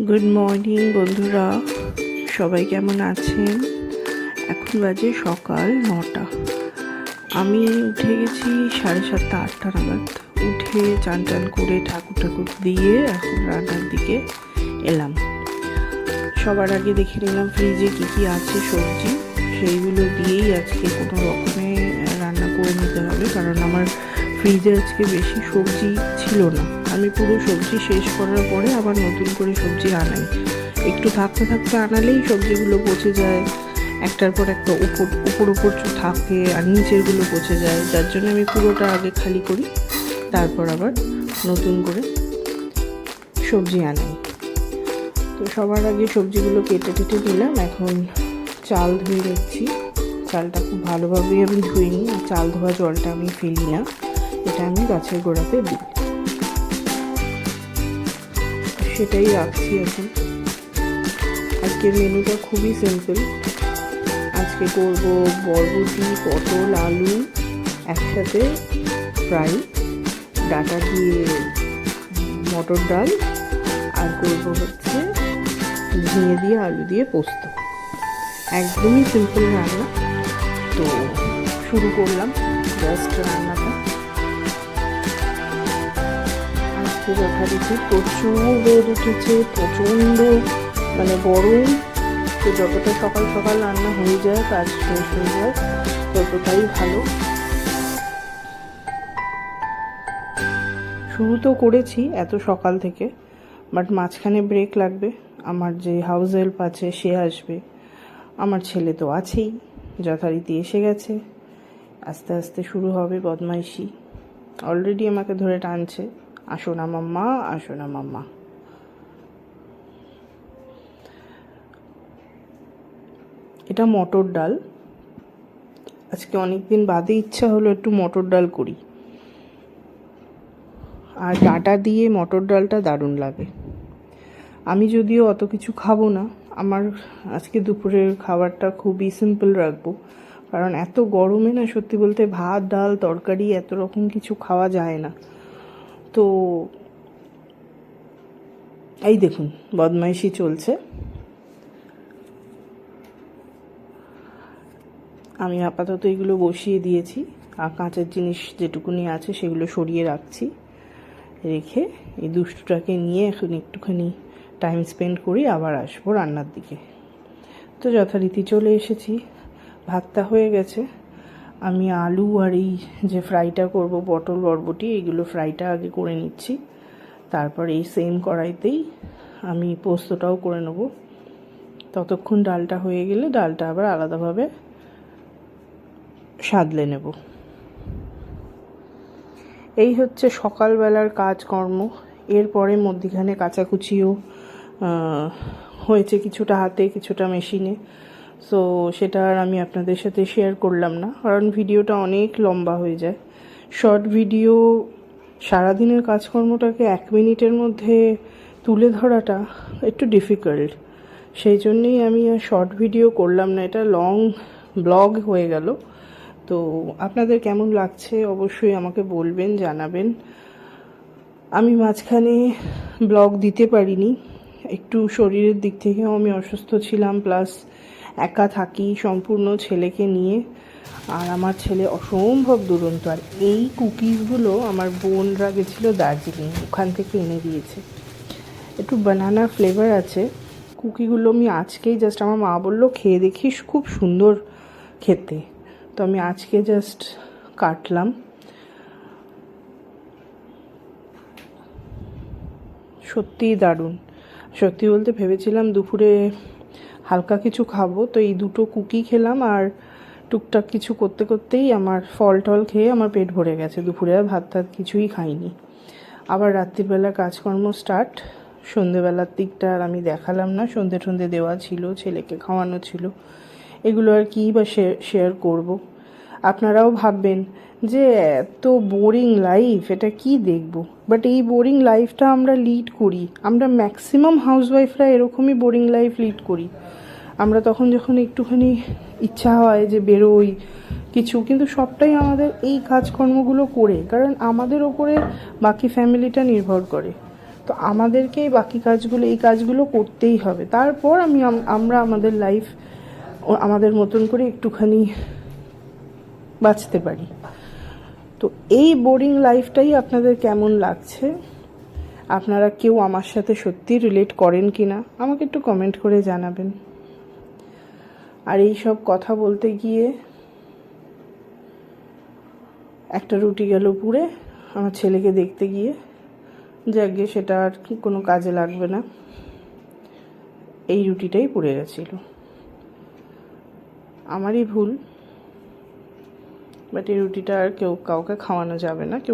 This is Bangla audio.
গুড মর্নিং বন্ধুরা, সবাই কেমন আছেন? এখন বাজে সকাল 9টা। আমি উঠে গেছি 7:30-8টা নাগাদ। উঠে চান করে ঠাকুর দিয়ে এখন রান্নার দিকে এলাম। সবার আগে দেখে নিলাম ফ্রিজে কী আছে সবজি, সেইগুলো দিয়েই আজকে কোনো রকমে রান্না করে নিতে হবে, কারণ আমার ফ্রিজে আজকে বেশি সবজি ছিল না। আমি পুরো সবজি শেষ করার পরে আবার নতুন করে সবজি আনাই। একটু থাকতে আনালেই সবজিগুলো পচে যায়, একটার পর একটা উপর থাকে আর নিচেরগুলো পচে যায়, যার জন্য আমি পুরোটা আগে খালি করি, তারপর আবার নতুন করে সবজি আনাই। তো সবার আগে সবজিগুলো কেটে নিলাম। এখন চাল ধুয়ে নিচ্ছি। চালটা খুব ভালোভাবেই আমি ধুয়ে নিই, আর চাল ধোয়া জলটা আমি ফেলি না, এটা আমি গাছের গোড়াতে দিই, সেটাই রাখছি এখন। আজকের মেনুটা খুবই সিম্পল। আজকে করব বরবটি, পটল, আলু একসাথে ফ্রাই, ডাটা দিয়ে মটর ডাল, আর করব হচ্ছে ঝিঙে দিয়ে আলু দিয়ে পোস্ত। একদমই সিম্পল রান্না। তো শুরু করলাম জাস্ট রান্নাটা। আজকে যথারীতি প্রচুর রোদ উঠেছে, প্রচণ্ড গরম। তো যতটা সকাল রান্না হয়ে যায়, কাজ শেষ হয়ে যায়, ততটাই ভালো। শুরু তো করেছি এত সকাল থেকে, বাট মাঝখানে ব্রেক লাগবে। আমার যে হাউস হেল্প আছে সে আসবে, আমার ছেলে তো আছেই, যথারীতি এসে গেছে। আস্তে আস্তে শুরু হবে বদমাইশি। অলরেডি আমাকে ধরে টানছে, আসো না মাম্মা, আসো না মাম্মা। এটা মটর ডাল। আজকে অনেকদিন বাদে ইচ্ছা হলো একটু মটর ডাল করি, আর ডাঁটা দিয়ে মটর ডালটা দারুণ লাগে। আমি যদিও অত কিছু খাবো না, আমার আজকে দুপুরের খাবারটা খুবই সিম্পল রাখবো, কারণ এত গরমে না, সত্যি বলতে ভাত ডাল তরকারি এত রকম কিছু খাওয়া যায় না। তো এই দেখুন বদমাইশি চলছে। আমি আপাতত এগুলো বসিয়ে দিয়েছি, আর কাঁচের জিনিস যেটুকুনি আছে সেগুলো সরিয়ে রাখছি। রেখে এই দুষ্টুটাকে নিয়ে এখন একটুখানি টাইম স্পেন্ড করি, আবার আসবো রান্নার দিকে। তো যথারীতি চলে এসেছি, ভাতটা হয়ে গেছে। আমি আলু আর এই যে ফ্রাইটা করব পটল বরবটি, এইগুলো ফ্রাইটা আগে করে নিচ্ছি, তারপর এই সেম কড়াইতেই আমি পোস্তটাও করে নেব। ততক্ষণ ডালটা হয়ে গেলে ডালটা আবার আলাদাভাবে সাদলে নেব। এই হচ্ছে সকালবেলার কাজকর্ম। এরপরে মধ্যিখানে কাচাকুচিও হয়েছে, কিছুটা হাতে কিছুটা মেশিনে। সো সেটা আর আমি আপনাদের সাথে শেয়ার করলাম না, কারণ ভিডিওটা অনেক লম্বা হয়ে যায়। শর্ট ভিডিও সারাদিনের কাজকর্মটাকে 1 মিনিটের মধ্যে তুলে ধরাটা একটু ডিফিকাল্ট, সেই জন্যেই আমি আর শর্ট ভিডিও করলাম না, এটা লং ব্লগ হয়ে গেল। তো আপনাদের কেমন লাগছে অবশ্যই আমাকে বলবেন, জানাবেন। আমি মাঝখানে ব্লগ দিতে পারিনি, একটু শরীরের দিক থেকেও আমি অসুস্থ ছিলাম, প্লাস একা থাকি সম্পূর্ণ ছেলেকে নিয়ে, আর আমার ছেলে অসম্ভব দুরন্ত। আর এই কুকিজগুলো আমার বোনরা গেছিলো দার্জিলিং, ওখান থেকে এনে দিয়েছে। একটু বানানা ফ্লেভার আছে কুকিগুলো। আমি আজকেই জাস্ট, আমার মা বললো খেয়ে দেখিস, খুব সুন্দর খেতে, তো আমি আজকে জাস্ট কাটলাম। সত্যিই দারুণ। সত্যি বলতে ভেবেছিলাম দুপুরে হালকা কিছু খাবো, তো এই দুটো কুকি খেলাম, আর টুকটাক কিছু করতেই আমার ফল টল খেয়ে আমার পেট ভরে গেছে। দুপুরে আর ভাত কিছুই খাইনি। আবার রাত্রিবেলা কাজকর্ম স্টার্ট। সন্ধেবেলার দিকটা আর আমি দেখালাম না, সন্ধে দেওয়া ছিল, ছেলেকে খাওয়ানো ছিল, এগুলো আর কী বা শেয়ার করব। আপনারাও ভাববেন যে এত বোরিং লাইফ, এটা কি দেখব, বাট এই বোরিং লাইফটা আমরা লিড করি। আমরা ম্যাক্সিমাম হাউসওয়াইফরা এরকমই বোরিং লাইফ লিড করি। আমরা তখন যখন একটুখানি ইচ্ছা হয় যে বেরোই কিছু, কিন্তু সবটাই আমাদের এই কাজকর্মগুলো করে, কারণ আমাদের ওপরে বাকি ফ্যামিলিটা নির্ভর করে। তো আমাদেরকেই বাকি কাজগুলো, এই কাজগুলো করতেই হবে, তারপর আমরা আমাদের লাইফ আমাদের মতন করে একটুখানি বাঁচতে পারি। তো এই বোরিং লাইফটাই আপনাদের কেমন লাগছে? আপনারা কেউ আমার সাথে সত্যি রিলেট করেন কি না আমাকে একটু কমেন্ট করে জানাবেন। আর এই সব কথা বলতে গিয়ে একটা রুটি গেল পুড়ে আমার ছেলেকে দেখতে গিয়ে, যাকে সেটা আর কোনো কাজে লাগবে না, এই রুটিটাই পুড়ে গেছিল। আমারই ভুল, বাট এই রুটিটা আর কাউকে খাওয়ানো যাবে না, কেউ